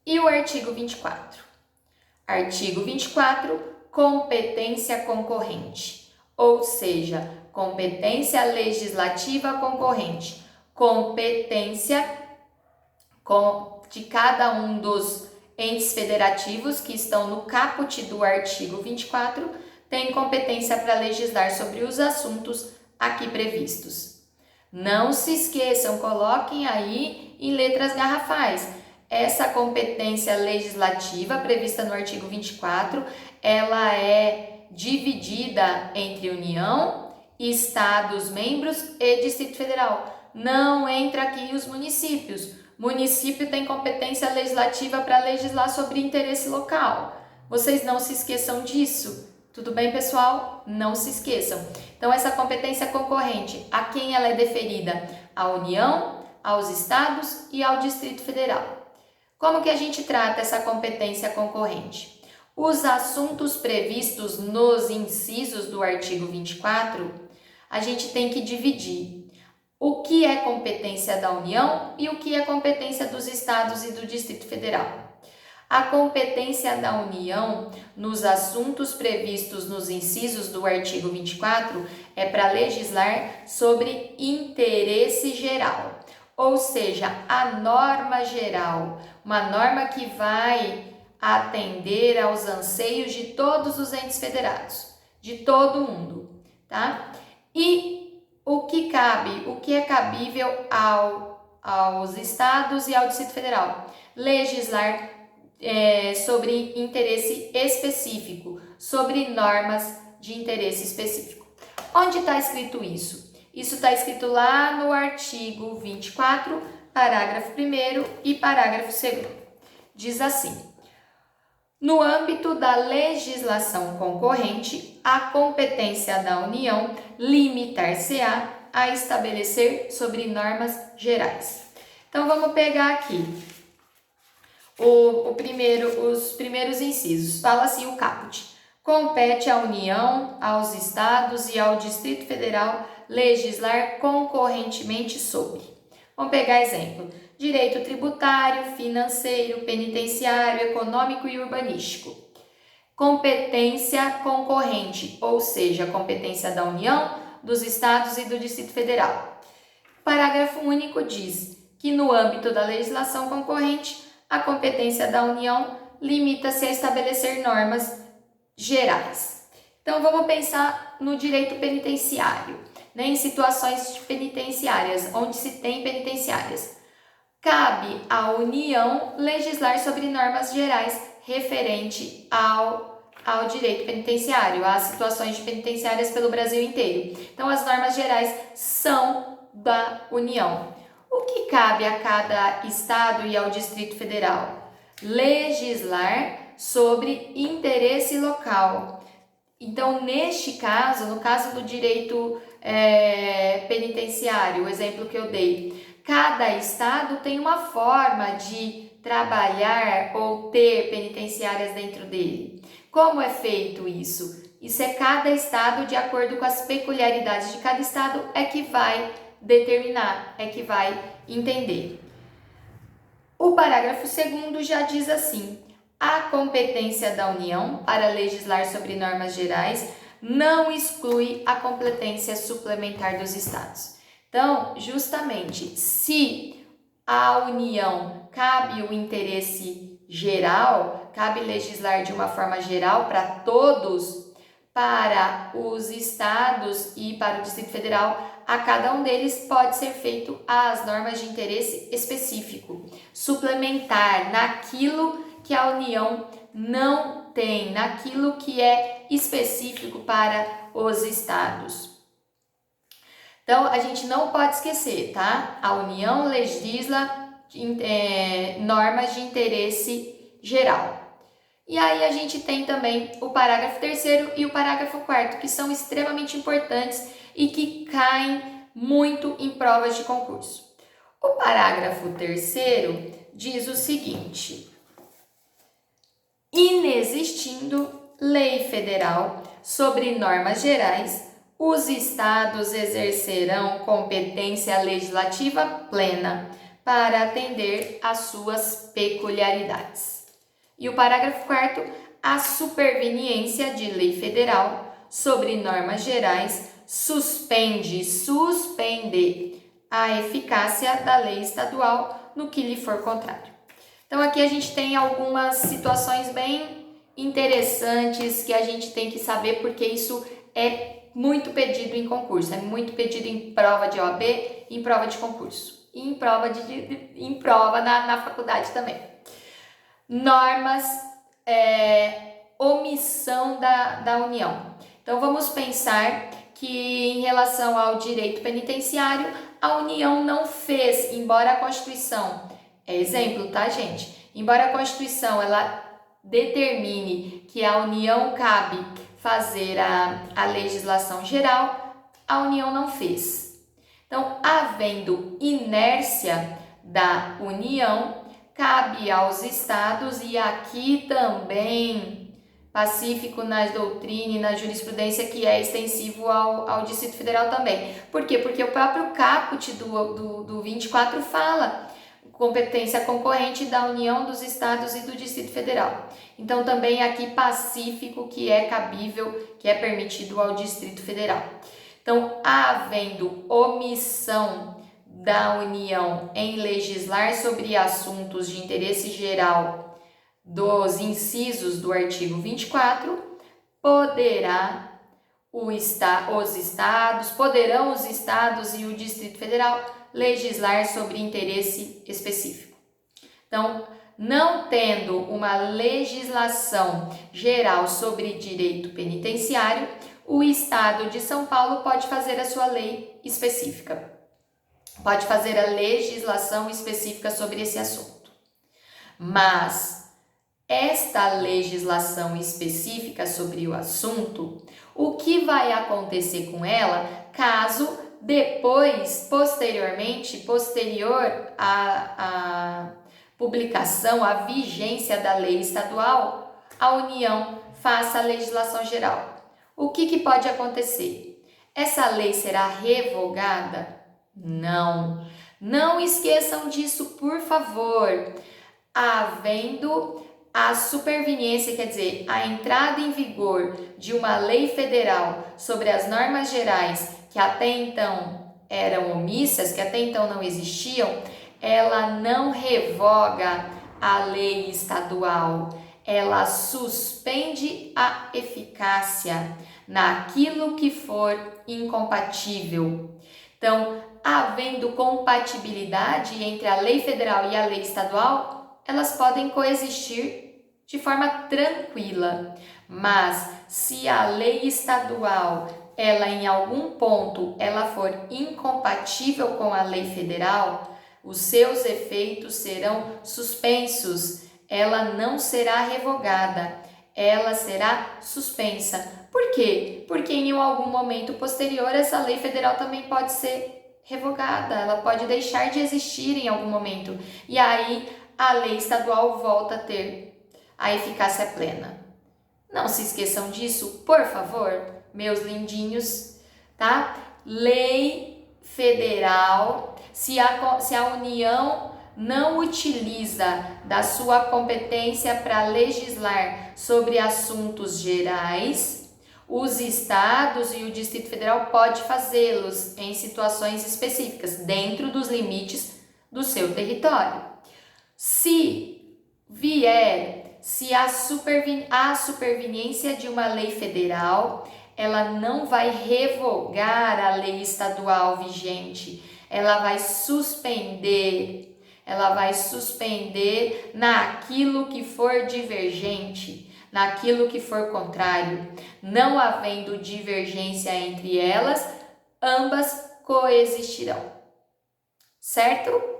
E o artigo 24? Artigo 24, competência concorrente, ou seja, competência legislativa concorrente, competência de cada um dos entes federativos que estão no caput do artigo 24, tem competência para legislar sobre os assuntos aqui previstos. Não se esqueçam, coloquem aí em letras garrafais. Essa competência legislativa prevista no artigo 24, ela é dividida entre União, Estados, membros e Distrito Federal. Não entra aqui os municípios. Município tem competência legislativa para legislar sobre interesse local. Vocês não se esqueçam disso. Tudo bem, pessoal? Não se esqueçam. Então, essa competência concorrente, a quem ela é deferida? À União, aos Estados e ao Distrito Federal. Como que a gente trata essa competência concorrente? Os assuntos previstos nos incisos do artigo 24, a gente tem que dividir o que é competência da União e o que é competência dos Estados e do Distrito Federal. A competência da União nos assuntos previstos nos incisos do artigo 24 é para legislar sobre interesse geral, ou seja, a norma geral, uma norma que vai atender aos anseios de todos os entes federados, de todo mundo, tá? E o que cabe, o que é cabível aos estados e ao Distrito Federal? Legislar sobre interesse específico, sobre normas de interesse específico. Onde está escrito isso? Isso está escrito lá no artigo 24, parágrafo 1º e parágrafo 2º. Diz assim: no âmbito da legislação concorrente, a competência da União limitar-se-á a estabelecer sobre normas gerais. Então, vamos pegar aqui os primeiros incisos. Fala assim o caput: compete à União, aos Estados e ao Distrito Federal legislar concorrentemente sobre. Vamos pegar exemplo: direito tributário, financeiro, penitenciário, econômico e urbanístico. Competência concorrente, ou seja, competência da União, dos Estados e do Distrito Federal. Parágrafo único diz que no âmbito da legislação concorrente, a competência da União limita-se a estabelecer normas gerais. Então, vamos pensar no direito penitenciário, né, em situações penitenciárias, onde se tem penitenciárias. Cabe à União legislar sobre normas gerais referente ao direito penitenciário, às situações penitenciárias pelo Brasil inteiro. Então, as normas gerais são da União. O que cabe a cada estado e ao Distrito Federal? Legislar sobre interesse local. Então, neste caso, no caso do direito penitenciário, o exemplo que eu dei, cada estado tem uma forma de trabalhar ou ter penitenciárias dentro dele. Como é feito isso? Isso é cada estado, de acordo com as peculiaridades de cada estado, é que vai determinar, é que vai entender. O parágrafo 2º já diz assim: a competência da União para legislar sobre normas gerais não exclui a competência suplementar dos estados. Então, justamente, se à União cabe o interesse geral, cabe legislar de uma forma geral para todos, para os estados e para o Distrito Federal, a cada um deles pode ser feito as normas de interesse específico, suplementar naquilo que a União não tem, naquilo que é específico para os estados. Então, a gente não pode esquecer, tá? A União legisla normas de interesse geral. E aí a gente tem também o parágrafo 3º e o parágrafo 4º, que são extremamente importantes e que caem muito em provas de concurso. O parágrafo 3º diz o seguinte: inexistindo lei federal sobre normas gerais, os estados exercerão competência legislativa plena para atender às suas peculiaridades. E o parágrafo 4º, a superveniência de lei federal sobre normas gerais suspende a eficácia da lei estadual no que lhe for contrário. Então aqui a gente tem algumas situações bem interessantes que a gente tem que saber, porque isso é muito pedido em concurso, é muito pedido em prova de OAB, em prova de concurso e em prova na faculdade também. Normas, omissão da União. Então vamos pensar que em relação ao direito penitenciário, a União não fez, embora a Constituição, exemplo, tá, gente? Embora a Constituição ela determine que a União cabe fazer a legislação geral, a União não fez. Então, havendo inércia da União, cabe aos estados, e aqui também pacífico na doutrina e na jurisprudência, que é extensivo ao Distrito Federal também. Por quê? Porque o próprio caput do 24 fala competência concorrente da União, dos Estados e do Distrito Federal. Então, também aqui pacífico, que é cabível, que é permitido ao Distrito Federal. Então, havendo omissão da União em legislar sobre assuntos de interesse geral dos incisos do artigo 24, poderão os estados e o Distrito Federal legislar sobre interesse específico. Então, não tendo uma legislação geral sobre direito penitenciário, o Estado de São Paulo pode fazer a sua lei específica, pode fazer a legislação específica sobre esse assunto. Mas esta legislação específica sobre o assunto, o que vai acontecer com ela caso depois, posterior à publicação, à vigência da lei estadual, a União faça a legislação geral? O que pode acontecer? Essa lei será revogada? Não. Não esqueçam disso, por favor. Havendo a superveniência, quer dizer, a entrada em vigor de uma lei federal sobre as normas gerais que até então eram omissas, que até então não existiam, ela não revoga a lei estadual, ela suspende a eficácia naquilo que for incompatível. Então, havendo compatibilidade entre a lei federal e a lei estadual, elas podem coexistir de forma tranquila. Mas se a lei estadual, ela em algum ponto, ela for incompatível com a lei federal, os seus efeitos serão suspensos. Ela não será revogada, ela será suspensa. Por quê? Porque em algum momento posterior essa lei federal também pode ser revogada, ela pode deixar de existir em algum momento. E aí a lei estadual volta a ter a eficácia plena. Não se esqueçam disso, por favor, meus lindinhos, tá? Lei federal, se a União não utiliza da sua competência para legislar sobre assuntos gerais, os estados e o Distrito Federal pode fazê-los em situações específicas, dentro dos limites do seu território. Se a superveniência de uma lei federal, ela não vai revogar a lei estadual vigente, ela vai suspender naquilo que for divergente, naquilo que for contrário. Não havendo divergência entre elas, ambas coexistirão. Certo?